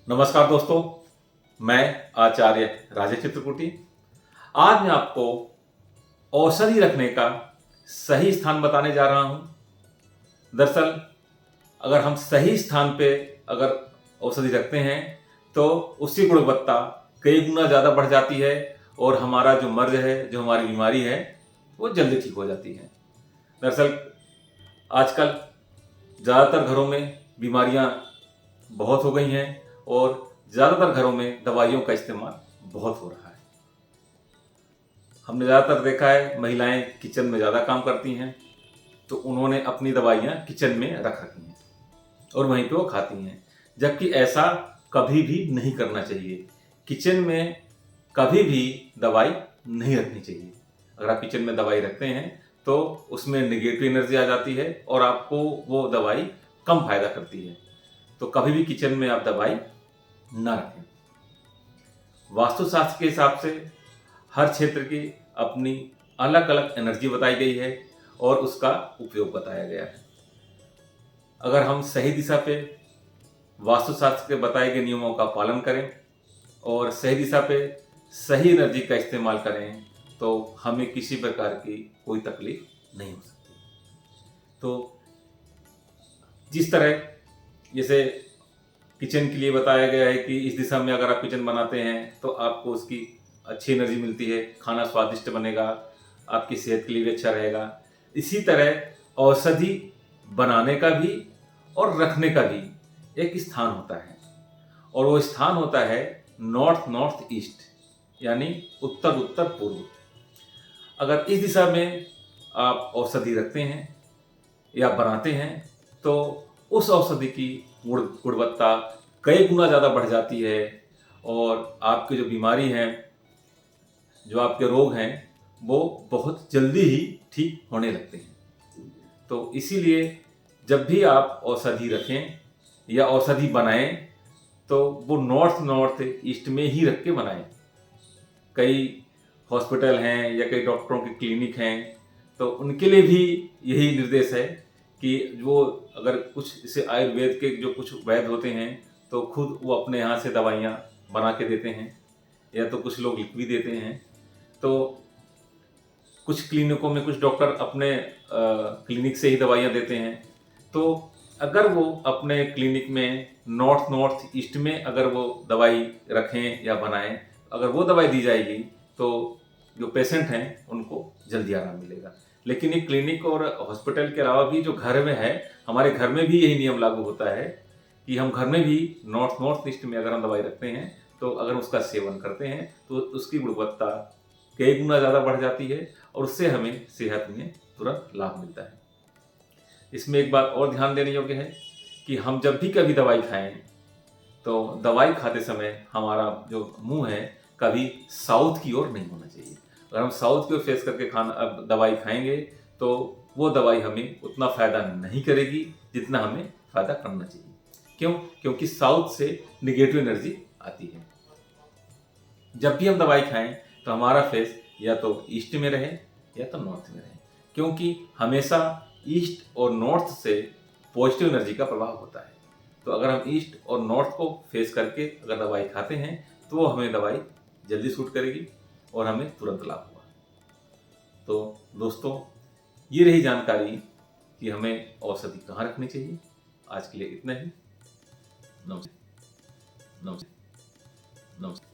नमस्कार दोस्तों, मैं आचार्य राजेश चित्रकूटी। आज मैं आपको औषधि रखने का सही स्थान बताने जा रहा हूं। दरअसल अगर हम सही स्थान पे अगर औषधि रखते हैं तो उसकी गुणवत्ता कई गुना ज़्यादा बढ़ जाती है और हमारा जो मर्ज है, जो हमारी बीमारी है, वो जल्दी ठीक हो जाती है। दरअसल आजकल ज़्यादातर घरों में बीमारियां बहुत हो गई हैं और ज़्यादातर घरों में दवाइयों का इस्तेमाल बहुत हो रहा है। हमने ज़्यादातर देखा है महिलाएं किचन में ज़्यादा काम करती हैं, तो उन्होंने अपनी दवाइयाँ किचन में रख रखी हैं और वहीं पे वो खाती हैं, जबकि ऐसा कभी भी नहीं करना चाहिए। किचन में कभी भी दवाई नहीं रखनी चाहिए। अगर आप किचन में दवाई रखते हैं तो उसमें नेगेटिव एनर्जी आ जाती है और आपको वो दवाई कम फायदा करती है। तो कभी भी किचन में आप दवाई ना रखें। वास्तुशास्त्र के हिसाब से हर क्षेत्र की अपनी अलग अलग एनर्जी बताई गई है और उसका उपयोग बताया गया है। अगर हम सही दिशा पे वास्तुशास्त्र के बताए गए नियमों का पालन करें और सही दिशा पे सही एनर्जी का इस्तेमाल करें तो हमें किसी प्रकार की कोई तकलीफ नहीं हो सकती। तो जिस तरह जैसे किचन के लिए बताया गया है कि इस दिशा में अगर आप किचन बनाते हैं तो आपको उसकी अच्छी एनर्जी मिलती है, खाना स्वादिष्ट बनेगा, आपकी सेहत के लिए भी अच्छा रहेगा। इसी तरह औषधि बनाने का भी और रखने का भी एक स्थान होता है और वो स्थान होता है नॉर्थ नॉर्थ ईस्ट, यानी उत्तर उत्तर पूर्व। अगर इस दिशा में आप औषधि रखते हैं या बनाते हैं तो उस औषधि की गुणवत्ता कई गुना ज़्यादा बढ़ जाती है और आपकी जो बीमारी है, जो आपके रोग हैं, वो बहुत जल्दी ही ठीक होने लगते हैं। तो इसीलिए जब भी आप औषधि रखें या औषधि बनाएं तो वो नॉर्थ नॉर्थ ईस्ट में ही रख के बनाएं। कई हॉस्पिटल हैं या कई डॉक्टरों के क्लिनिक हैं तो उनके लिए भी यही निर्देश है कि वो अगर कुछ जैसे आयुर्वेद के जो कुछ वैद्य होते हैं तो खुद वो अपने यहाँ से दवाइयाँ बना के देते हैं या तो कुछ लोग लिख भी देते हैं। तो कुछ क्लिनिकों में कुछ डॉक्टर अपने क्लिनिक से ही दवाइयाँ देते हैं। तो अगर वो अपने क्लिनिक में नॉर्थ नॉर्थ ईस्ट में अगर वो दवाई रखें या बनाएं, अगर वो दवाई दी जाएगी तो जो पेशेंट हैं उनको जल्दी आराम मिलेगा। लेकिन ये क्लिनिक और हॉस्पिटल के अलावा भी जो घर में है, हमारे घर में भी यही नियम लागू होता है कि हम घर में भी नॉर्थ नॉर्थ ईस्ट में अगर हम दवाई रखते हैं तो अगर उसका सेवन करते हैं तो उसकी गुणवत्ता कई गुना ज़्यादा बढ़ जाती है और उससे हमें सेहत में तुरंत लाभ मिलता है। इसमें एक बात और ध्यान देने योग्य है कि हम जब भी कभी दवाई खाएं तो दवाई खाते समय हमारा जो मुंह है कभी साउथ की ओर नहीं होना चाहिए। अगर हम साउथ की ओर फेस करके खाना अब दवाई खाएंगे तो वो दवाई हमें उतना फ़ायदा नहीं करेगी जितना हमें फ़ायदा करना चाहिए। क्यों? क्योंकि साउथ से निगेटिव एनर्जी आती है। जब भी हम दवाई खाएं तो हमारा फेस या तो ईस्ट में रहे या तो नॉर्थ में रहे, क्योंकि हमेशा ईस्ट और नॉर्थ से पॉजिटिव एनर्जी का प्रभाव होता है। तो अगर हम ईस्ट और नॉर्थ को फेस करके अगर दवाई खाते हैं तो वो हमें दवाई जल्दी सूट करेगी और हमें तुरंत लाभ होगा। तो दोस्तों, ये रही जानकारी कि हमें औषधि कहाँ रखनी चाहिए। आज के लिए इतना ही। नमस्ते। नमस्ते। नमस्ते।